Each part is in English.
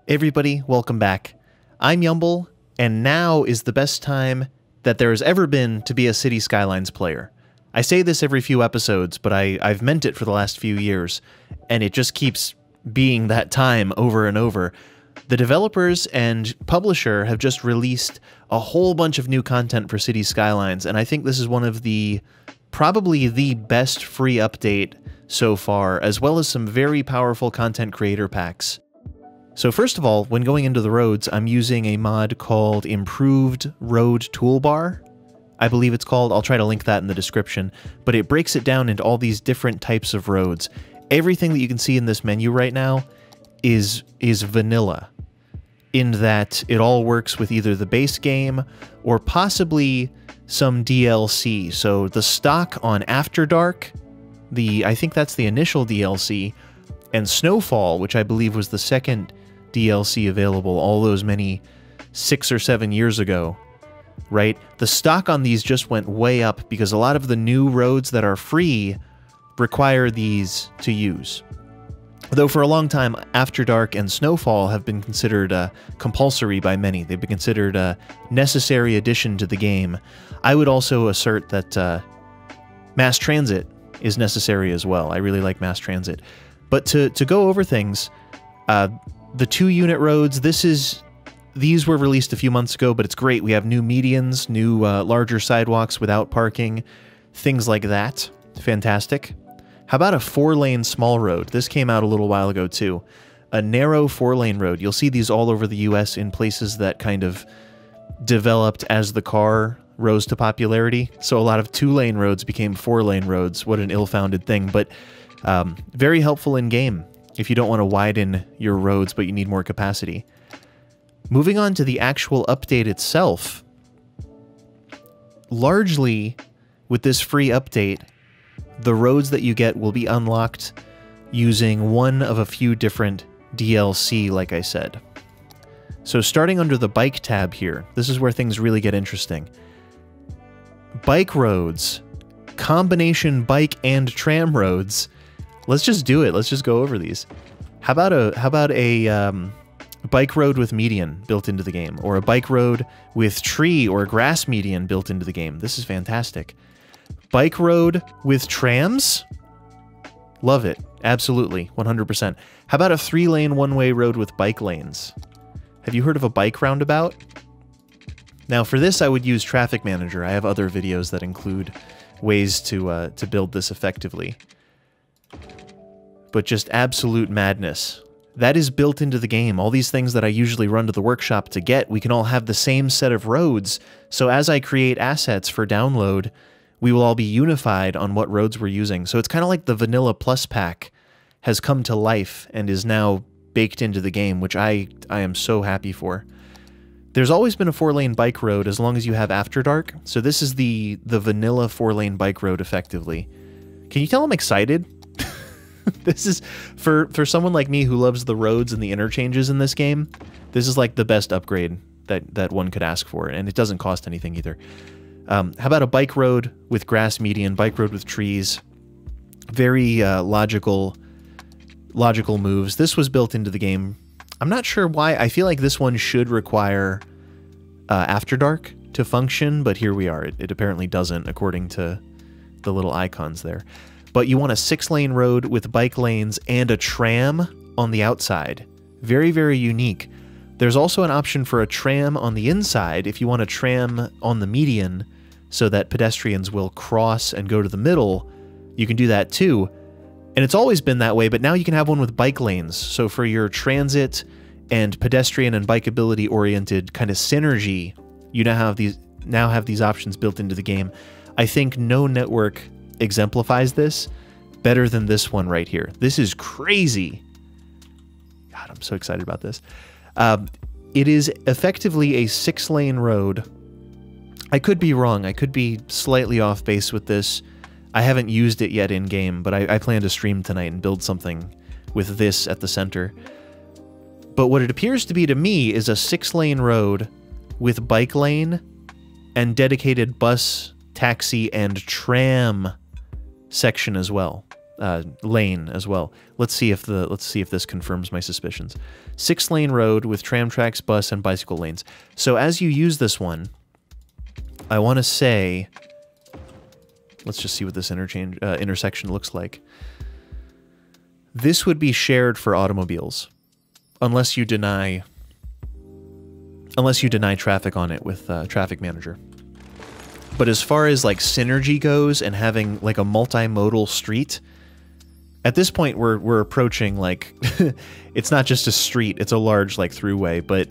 Everybody, welcome back. I'm Yumble, and now is the best time that there has ever been to be a City Skylines player. I say this every few episodes, but I've meant it for the last few years, and it just keeps being that time over and over. The developers and publisher have just released a whole bunch of new content for City Skylines, and I think this is one of the, probably the best free update so far, as well as some very powerful content creator packs. So first of all, when going into the roads, I'm using a mod called Improved Road Toolbar. I believe it's called. I'll try to link that in the description. But it breaks it down into all these different types of roads. Everything that you can see in this menu right now is vanilla, in that it all works with either the base game or possibly some DLC. So the stock on After Dark, I think that's the initial DLC, and Snowfall, which I believe was the second DLC available all those many 6 or 7 years ago, right? The stock on these just went way up because a lot of the new roads that are free require these to use. Though for a long time, After Dark and Snowfall have been considered compulsory by many. They've been considered a necessary addition to the game. I would also assert that Mass Transit is necessary as well. I really like Mass Transit. But to go over things, the 2-unit roads, these were released a few months ago, but it's great. We have new medians, new larger sidewalks without parking, things like that. Fantastic. How about a 4-lane small road? This came out a little while ago too. A narrow 4-lane road. You'll see these all over the US in places that kind of developed as the car rose to popularity. So a lot of 2-lane roads became 4-lane roads. What an ill-founded thing, but very helpful in game if you don't want to widen your roads but you need more capacity. Moving on to the actual update itself, largely with this free update, the roads that you get will be unlocked using one of a few different DLC, like I said. So starting under the bike tab here, this is where things really get interesting. Bike roads, combination bike and tram roads. Let's just do it. Let's just go over these. How about a bike road with median built into the game, or a bike road with tree or grass median built into the game? This is fantastic. Bike road with trams? Love it. Absolutely. 100%. How about a 3-lane one-way road with bike lanes? Have you heard of a bike roundabout? Now for this I would use Traffic Manager. I have other videos that include ways to build this effectively. But just absolute madness. That is built into the game. All these things that I usually run to the workshop to get, we can all have the same set of roads, so as I create assets for download, we will all be unified on what roads we're using. So it's kind of like the Vanilla Plus pack has come to life and is now baked into the game, which I am so happy for. There's always been a 4-lane bike road as long as you have After Dark, so this is the vanilla 4-lane bike road effectively. Can you tell I'm excited? This is, for someone like me who loves the roads and the interchanges in this game, this is like the best upgrade that one could ask for, and it doesn't cost anything either. How about a bike road with grass median, bike road with trees? Very logical moves. This was built into the game. I'm not sure why. I feel like this one should require After Dark to function, but here we are. It apparently doesn't, according to the little icons there. But you want a 6-lane road with bike lanes and a tram on the outside. Very, very unique. There's also an option for a tram on the inside if you want a tram on the median so that pedestrians will cross and go to the middle. You can do that too. And it's always been that way, but now you can have one with bike lanes. So for your transit and pedestrian and bikeability oriented kind of synergy, you now have these options built into the game. I think no network exemplifies this better than this one right here. This is crazy. God, I'm so excited about this. It is effectively a 6-lane road. I could be wrong. I could be slightly off base with this. I haven't used it yet in-game, but I plan to stream tonight and build something with this at the center. But what it appears to be to me is a 6-lane road with bike lane and dedicated bus, taxi, and tram section as well. lane as well. Let's see if this confirms my suspicions. 6-lane road with tram tracks, bus, and bicycle lanes. So as you use this one, I want to say, let's just see what this intersection looks like. This would be shared for automobiles, unless you deny traffic on it with Traffic Manager. But as far as like synergy goes and having like a multimodal street, at this point we're approaching like it's not just a street, it's a large like throughway. But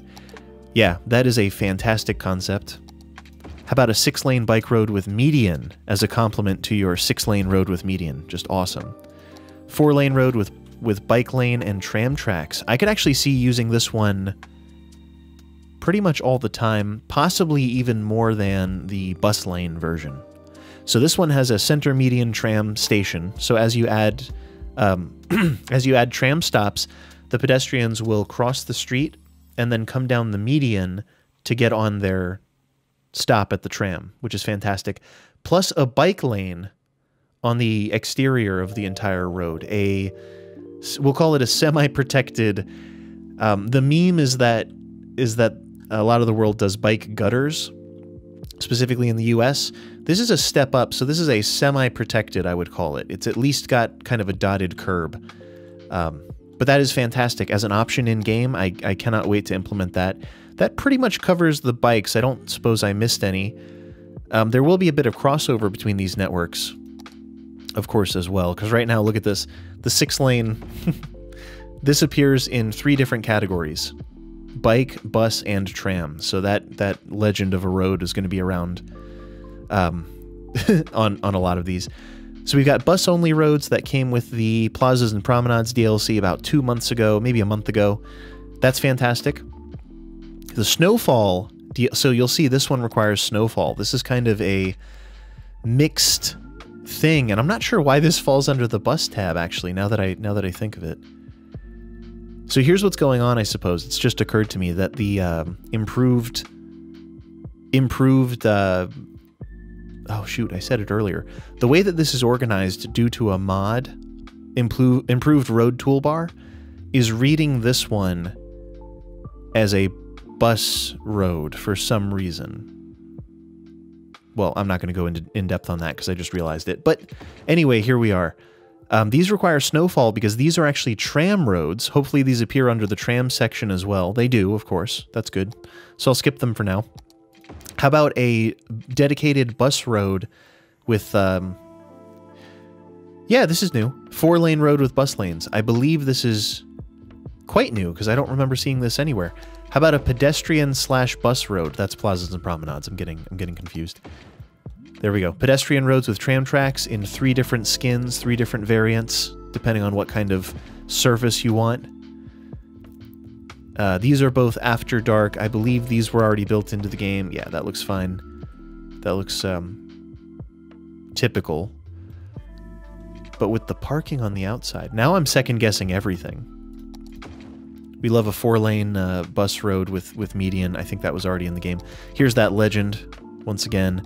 yeah, that is a fantastic concept. How about a 6-lane bike road with median as a complement to your 6-lane road with median? Just awesome. 4-lane road with bike lane and tram tracks. I could actually see using this one pretty much all the time, possibly even more than the bus lane version. So this one has a center median tram station. So as you add tram stops, the pedestrians will cross the street and then come down the median to get on their stop at the tram, which is fantastic. Plus a bike lane on the exterior of the entire road. We'll call it a semi-protected. The meme is that a lot of the world does bike gutters, specifically in the US. This is a step up, so this is a semi-protected, I would call it. It's at least got kind of a dotted curb. But that is fantastic. As an option in-game, I cannot wait to implement that. That pretty much covers the bikes. I don't suppose I missed any. There will be a bit of crossover between these networks, of course, as well. Because right now, look at this. The 6-lane, this appears in 3 different categories. Bike, bus, and tram. So that legend of a road is going to be around on a lot of these. So we've got bus-only roads that came with the Plazas and Promenades DLC about 2 months ago, maybe a month ago. That's fantastic. The snowfall, so you'll see this one requires snowfall. This is kind of a mixed thing, and I'm not sure why this falls under the bus tab, actually, now that I think of it. So here's what's going on, I suppose. It's just occurred to me that the improved oh shoot, I said it earlier. The way that this is organized due to a mod, improved road toolbar, is reading this one as a bus road for some reason. Well, I'm not going to go into in-depth on that because I just realized it. But anyway, here we are. These require snowfall because these are actually tram roads. Hopefully these appear under the tram section as well. They do, of course. That's good. So I'll skip them for now. How about a dedicated bus road with... yeah, this is new. 4-lane road with bus lanes. I believe this is quite new because I don't remember seeing this anywhere. How about a pedestrian/bus road? That's Plazas and Promenades. I'm getting confused. There we go. Pedestrian roads with tram tracks in 3 different skins, 3 different variants, depending on what kind of surface you want. These are both after dark. I believe these were already built into the game. Yeah, that looks fine. That looks typical. But with the parking on the outside, now I'm second-guessing everything. We love a 4-lane bus road with median. I think that was already in the game. Here's that legend, once again.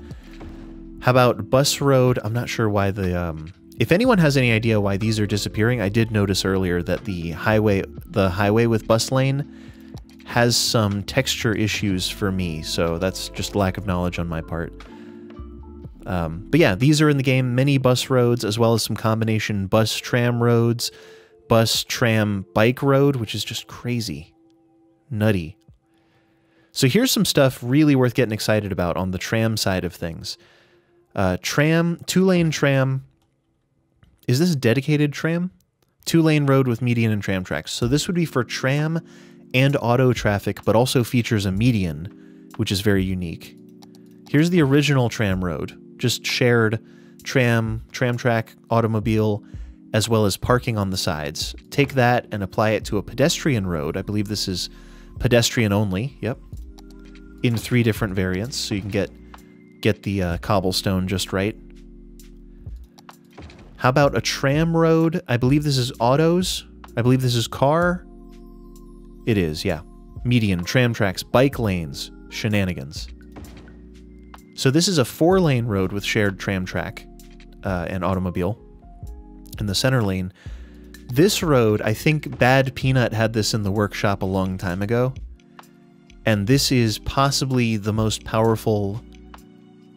How about bus road? I'm not sure why the... if anyone has any idea why these are disappearing, I did notice earlier that the highway with bus lane has some texture issues for me, so that's just lack of knowledge on my part. But yeah, these are in the game. Many bus roads, as well as some combination bus-tram roads, bus-tram-bike road, which is just crazy. Nutty. So here's some stuff really worth getting excited about on the tram side of things. Tram, 2-lane tram. Is this a dedicated tram? 2-lane road with median and tram tracks. So this would be for tram and auto traffic, but also features a median, which is very unique. Here's the original tram road. Just shared tram track, automobile, as well as parking on the sides. Take that and apply it to a pedestrian road. I believe this is pedestrian only, yep. In 3 different variants, so you can get the cobblestone just right. How about a tram road? I believe this is autos. I believe this is car. It is, yeah. Median, tram tracks, bike lanes, shenanigans. So this is a 4-lane road with shared tram track and automobile. in the center lane. This road, I think Bad Peanut had this in the workshop a long time ago. And this is possibly the most powerful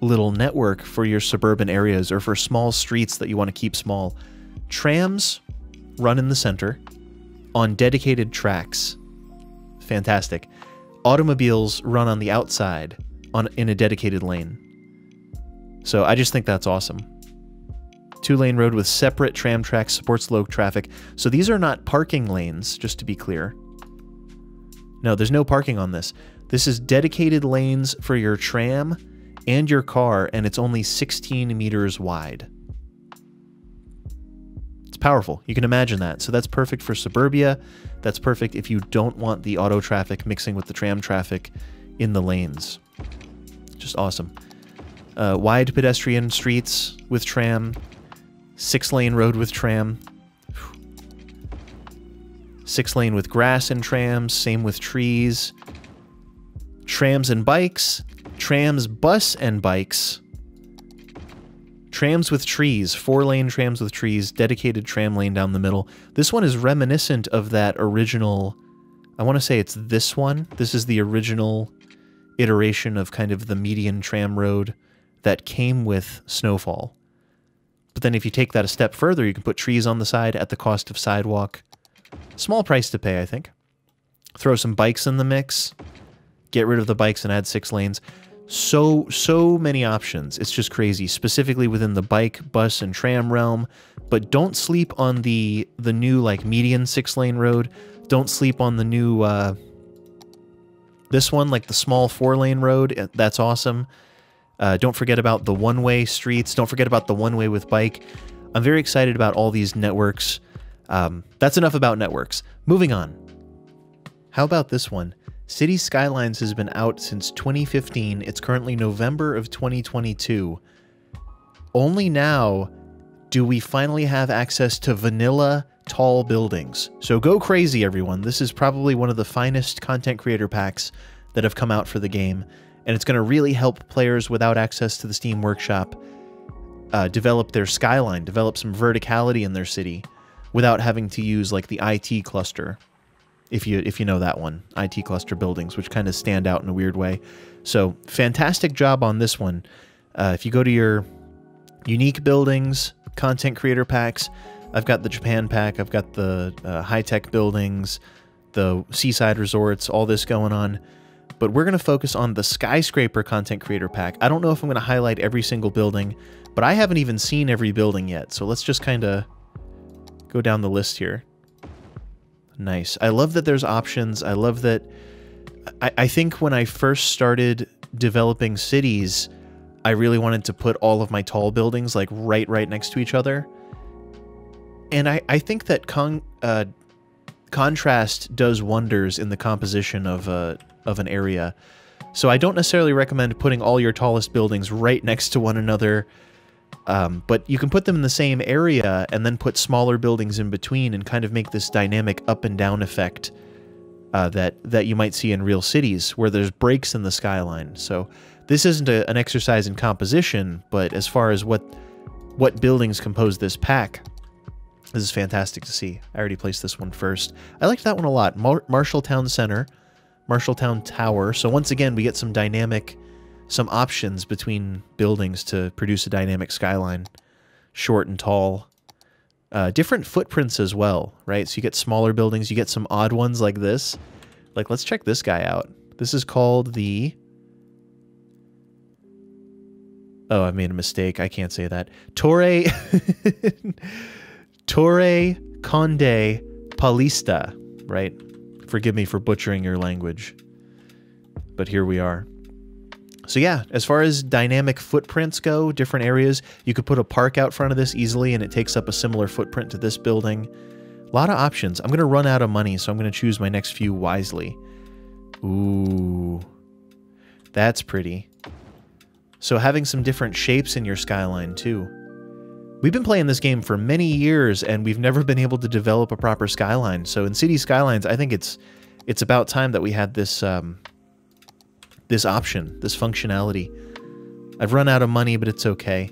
little network for your suburban areas or for small streets that you want to keep small. Trams run in the center on dedicated tracks. Fantastic. Automobiles run on the outside in a dedicated lane. So I just think that's awesome. 2-lane road with separate tram tracks supports low traffic. So these are not parking lanes, just to be clear. No, there's no parking on this. This is dedicated lanes for your tram and your car, and it's only 16 meters wide. It's powerful. You can imagine that. So that's perfect for suburbia. That's perfect if you don't want the auto traffic mixing with the tram traffic in the lanes. Just awesome. Wide pedestrian streets with tram. 6-lane road with tram. 6-lane with grass and trams. Same with trees. Trams and bikes. Trams, bus, and bikes. Trams with trees. 4-lane trams with trees. Dedicated tram lane down the middle. This one is reminiscent of that original... I want to say it's this one. This is the original iteration of kind of the median tram road that came with Snowfall. But then if you take that a step further, you can put trees on the side at the cost of sidewalk. Small price to pay, I think. Throw some bikes in the mix. Get rid of the bikes and add 6 lanes. So many options. It's just crazy, specifically within the bike, bus, and tram realm. But don't sleep on the new, like, median 6-lane road. Don't sleep on the new, this one, like the small 4-lane road. That's awesome. Don't forget about the one-way streets. Don't forget about the one-way with bike. I'm very excited about all these networks. That's enough about networks. Moving on. How about this one? City Skylines has been out since 2015. It's currently November of 2022. Only now do we finally have access to vanilla tall buildings. So go crazy, everyone. This is probably one of the finest content creator packs that have come out for the game, and it's going to really help players without access to the Steam Workshop develop their skyline, develop some verticality in their city without having to use like the IT cluster. If you know that one, IT cluster buildings, which kind of stand out in a weird way. So fantastic job on this one. If you go to your unique buildings, content creator packs, I've got the Japan pack, I've got the high-tech buildings, the seaside resorts, all this going on. But we're going to focus on the Skyscraper content creator pack. I don't know if I'm going to highlight every single building, but I haven't even seen every building yet. So let's just kind of go down the list here. Nice. I love that there's options. I love that... I think when I first started developing cities, I really wanted to put all of my tall buildings like right next to each other. And I think that contrast does wonders in the composition of an area. So I don't necessarily recommend putting all your tallest buildings right next to one another. But you can put them in the same area and then put smaller buildings in between and kind of make this dynamic up and down effect that you might see in real cities where there's breaks in the skyline. So this isn't an exercise in composition, but as far as what buildings compose this pack, this is fantastic to see. I already placed this one first. I liked that one a lot. Marshalltown Center, Marshalltown Tower. So once again, we get some options between buildings to produce a dynamic skyline, short and tall. Different footprints as well, right? So you get smaller buildings, you get some odd ones like this. Like, let's check this guy out. This is called the... Oh, I made a mistake. I can't say that. Torre Conde Paulista, right? Forgive me for butchering your language. But here we are. So yeah, as far as dynamic footprints go, different areas, you could put a park out front of this easily and it takes up a similar footprint to this building. A lot of options. I'm going to run out of money, so I'm going to choose my next few wisely. Ooh, that's pretty. So having some different shapes in your skyline too. We've been playing this game for many years and we've never been able to develop a proper skyline. So in City Skylines, I think it's about time that we had this this option, this functionality. I've run out of money, but it's okay.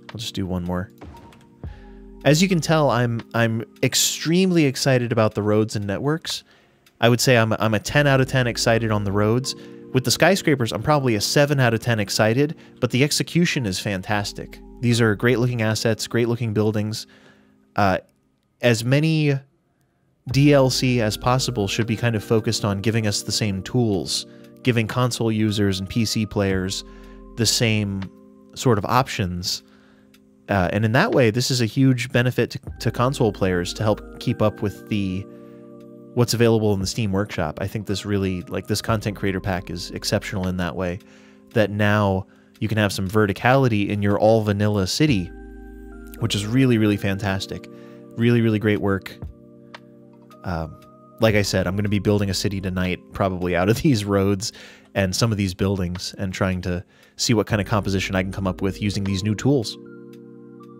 I'll just do one more. As you can tell, I'm extremely excited about the roads and networks. I would say I'm a 10 out of 10 excited on the roads. With the skyscrapers, I'm probably a 7 out of 10 excited, but the execution is fantastic. These are great looking assets, great looking buildings. As many DLC as possible should be kind of focused on giving us the same tools, giving console users and PC players the same sort of options. And in that way, this is a huge benefit to console players to help keep up with what's available in the Steam Workshop. I think this really, like, this content creator pack is exceptional in that way, that now you can have some verticality in your all vanilla city, which is really, really fantastic. Really, really great work. Like I said, I'm going to be building a city tonight, probably out of these roads and some of these buildings, and trying to see what kind of composition I can come up with using these new tools.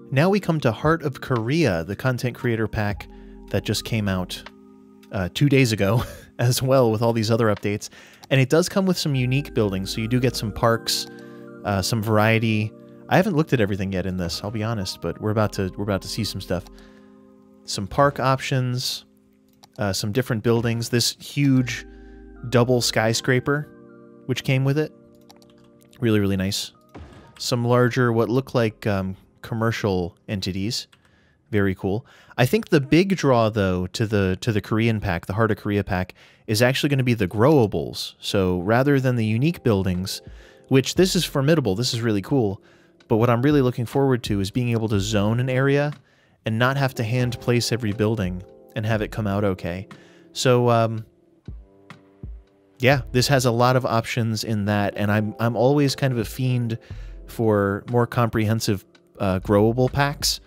Now we come to Heart of Korea, the content creator pack that just came out 2 days ago as well, with all these other updates. And it does come with some unique buildings, so you do get some parks, some variety. I haven't looked at everything yet in this, I'll be honest, but we're about to see some stuff. Some park options, some different buildings, this huge double skyscraper which came with it. Really, really nice. Some larger, what look like commercial entities. Very cool. I think the big draw, though, to the Korean pack, the Heart of Korea pack, is actually going to be the growables. So rather than the unique buildings, which this is formidable, this is really cool, but what I'm really looking forward to is being able to zone an area and not have to hand place every building and have it come out okay. So, yeah, this has a lot of options in that, and I'm always kind of a fiend for more comprehensive growable packs,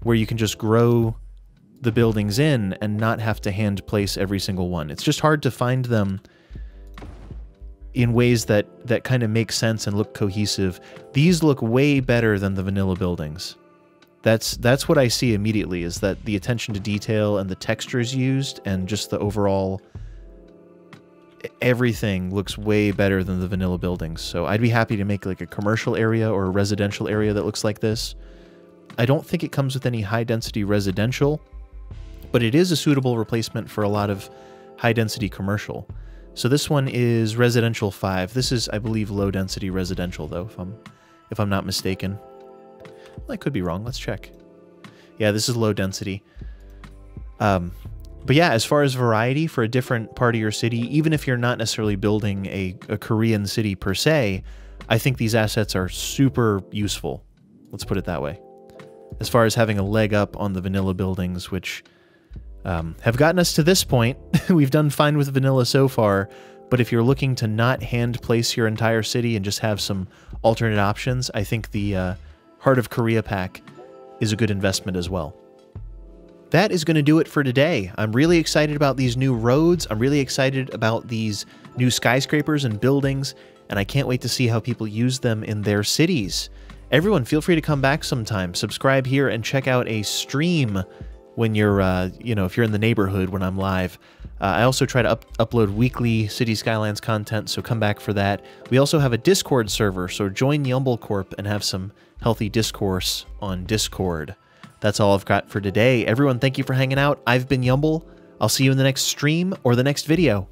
where you can just grow the buildings in and not have to hand place every single one. It's just hard to find them in ways that kind of make sense and look cohesive. These look way better than the vanilla buildings. That's what I see immediately, is that the attention to detail and the textures used and just the overall everything looks way better than the vanilla buildings. So I'd be happy to make like a commercial area or a residential area that looks like this. I don't think it comes with any high-density residential, but it is a suitable replacement for a lot of high-density commercial. So this one is residential 5. This is, I believe, low-density residential, though, if I'm not mistaken. Well, I could be wrong. Let's check. Yeah, this is low-density. But yeah, as far as variety for a different part of your city, even if you're not necessarily building a Korean city per se, I think these assets are super useful. Let's put it that way. As far as having a leg up on the vanilla buildings, which have gotten us to this point. We've done fine with vanilla so far, but if you're looking to not hand place your entire city and just have some alternate options, I think the Heart of Korea pack is a good investment as well. That is going to do it for today. I'm really excited about these new roads. I'm really excited about these new skyscrapers and buildings, and I can't wait to see how people use them in their cities. Everyone, feel free to come back sometime. Subscribe here and check out a stream when you're, if you're in the neighborhood when I'm live. I also try to upload weekly City Skylines content, so come back for that. We also have a Discord server, so join Yumble Corp and have some healthy discourse on Discord. That's all I've got for today. Everyone, thank you for hanging out. I've been Yumble. I'll see you in the next stream or the next video.